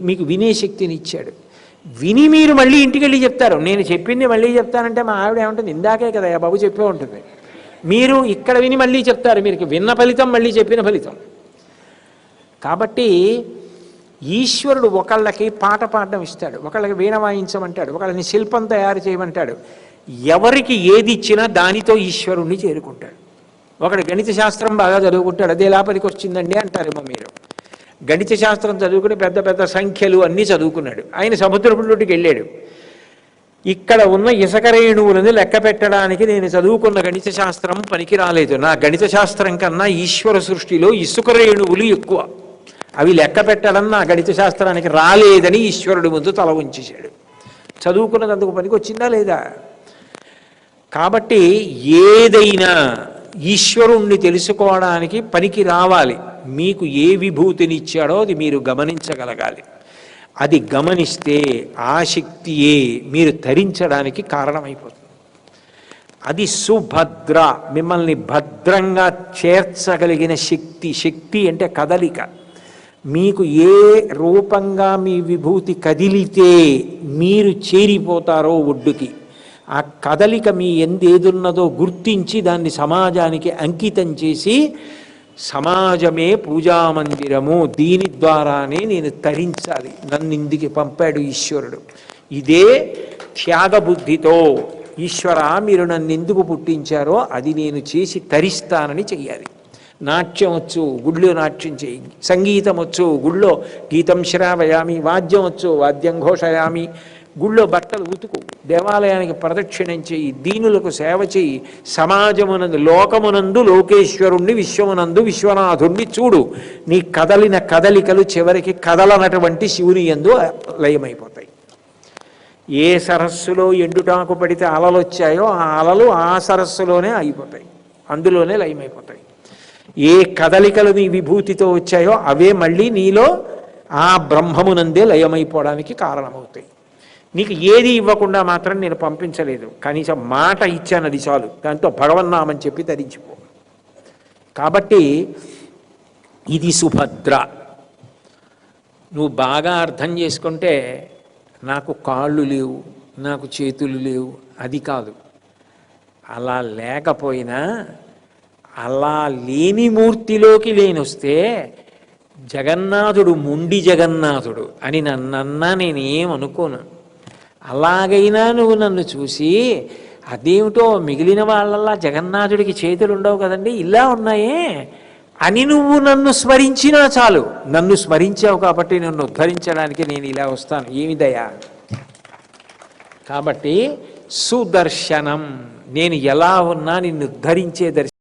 మీకు వినే శక్తిని ఇచ్చాడు. విని మీరు మళ్ళీ ఇంటికి వెళ్ళి చెప్తారు. నేను చెప్పింది మళ్ళీ చెప్తానంటే మా ఆవిడ ఏమంటుంది, ఇందాకే కదా బాబు చెప్పే ఉంటుంది. మీరు ఇక్కడ విని మళ్ళీ చెప్తారు. మీరు విన్న ఫలితం మళ్ళీ చెప్పిన ఫలితం. కాబట్టి ఈశ్వరుడు ఒకళ్ళకి పాట పాడడం ఇస్తాడు, ఒకళ్ళకి వీణ వాయించమంటాడు, ఒకళ్ళని శిల్పం తయారు చేయమంటాడు. ఎవరికి ఏది ఇచ్చినా దానితో ఈశ్వరుణ్ణి చేరుకుంటాడు. ఒకడు గణిత శాస్త్రం బాగా చదువుకుంటాడు, అదే ఎలా పనికి వచ్చిందండి అంటారేమో మీరు. గణిత శాస్త్రం చదువుకుని పెద్ద పెద్ద సంఖ్యలు అన్నీ చదువుకున్నాడు. ఆయన సముద్రపులోకి వెళ్ళాడు. ఇక్కడ ఉన్న ఇసుక రేణువులను లెక్క పెట్టడానికి నేను చదువుకున్న గణిత శాస్త్రం పనికి రాలేదు. నా గణిత శాస్త్రం కన్నా ఈశ్వర సృష్టిలో ఇసుక రేణువులు ఎక్కువ, అవి లెక్క పెట్టడం నా గణిత శాస్త్రానికి రాలేదని ఈశ్వరుడు ముందు తల ఉంచేశాడు. చదువుకున్నదందుకు పనికి వచ్చిందా లేదా? కాబట్టి ఏదైనా ఈశ్వరుణ్ణి తెలుసుకోవడానికి పనికి రావాలి. మీకు ఏ విభూతినిచ్చాడో అది మీరు గమనించగలగాలి. అది గమనిస్తే ఆ శక్తియే మీరు ధరించడానికి కారణమైపోతుంది. అది సుభద్ర, మిమ్మల్ని భద్రంగా చేర్చగలిగిన శక్తి. శక్తి అంటే కదలిక. మీకు ఏ రూపంగా మీ విభూతి కదిలితే మీరు చేరిపోతారో ఒడ్డుకి, ఆ కదలిక మీ ఎందేదున్నదో గుర్తించి దాన్ని సమాజానికి అంకితం చేసి, సమాజమే పూజామందిరము, దీని ద్వారానే నేను తరించాలి, నన్ను ఇందుకు పంపాడు ఈశ్వరుడు. ఇదే త్యాగబుద్ధితో ఈశ్వర మీరు నన్ను ఎందుకు పుట్టించారో అది నేను చేసి తరిస్తానని చెయ్యాలి. నాట్యం వచ్చు, గుళ్ళో నాట్యం చేయి. సంగీతం వచ్చు, గుళ్ళో గీతం శ్రావయామి. వాద్యం వచ్చు, వాద్యం ఘోషయామి. గుళ్ళో బట్టలు ఉతుకు, దేవాలయానికి ప్రదక్షిణం చేయి, దీనులకు సేవ చేయి. సమాజమునందు లోకమునందు లోకేశ్వరుణ్ణి, విశ్వమునందు విశ్వనాథుణ్ణి చూడు. నీ కదలిన కదలికలు చివరికి కదలనటువంటి శివుని యందు లయమైపోతాయి. ఏ సరస్సులో ఎండుటాకు పడితే అలలు వచ్చాయో ఆ అలలు ఆ సరస్సులోనే అయిపోతాయి, అందులోనే లయమైపోతాయి. ఏ కదలికలు నీ విభూతితో వచ్చాయో అవే మళ్ళీ నీలో ఆ బ్రహ్మమునందే లయమైపోవడానికి కారణమవుతాయి. నీకు ఏది ఇవ్వకుండా మాత్రం నేను పంపించలేదు, కనీసం మాట ఇచ్చాను, అది చాలు. దాంతో భగవన్నామని చెప్పి ధరించిపో. కాబట్టి ఇది సుభద్ర. నువ్వు బాగా అర్థం చేసుకుంటే నాకు కాళ్ళు లేవు, నాకు చేతులు లేవు, అది కాదు. అలా లేకపోయినా అలా లేని మూర్తిలోకి లేనొస్తే జగన్నాథుడు మొండి జగన్నాథుడు అని నన్నన్నా నేనేమనుకోను. అలాగైనా నువ్వు నన్ను చూసి అదేమిటో మిగిలిన వాళ్ళల్లా జగన్నాథుడికి చేతులు ఉండవు కదండి, ఇలా ఉన్నాయే అని నువ్వు నన్ను స్మరించినా చాలు. నన్ను స్మరించావు కాబట్టి నన్ను ఉద్ధరించడానికి నేను ఇలా వస్తాను. ఏమి దయా! కాబట్టి సుదర్శనం, నేను ఎలా ఉన్నా నిన్ను ఉద్ధరించే దర్శనం.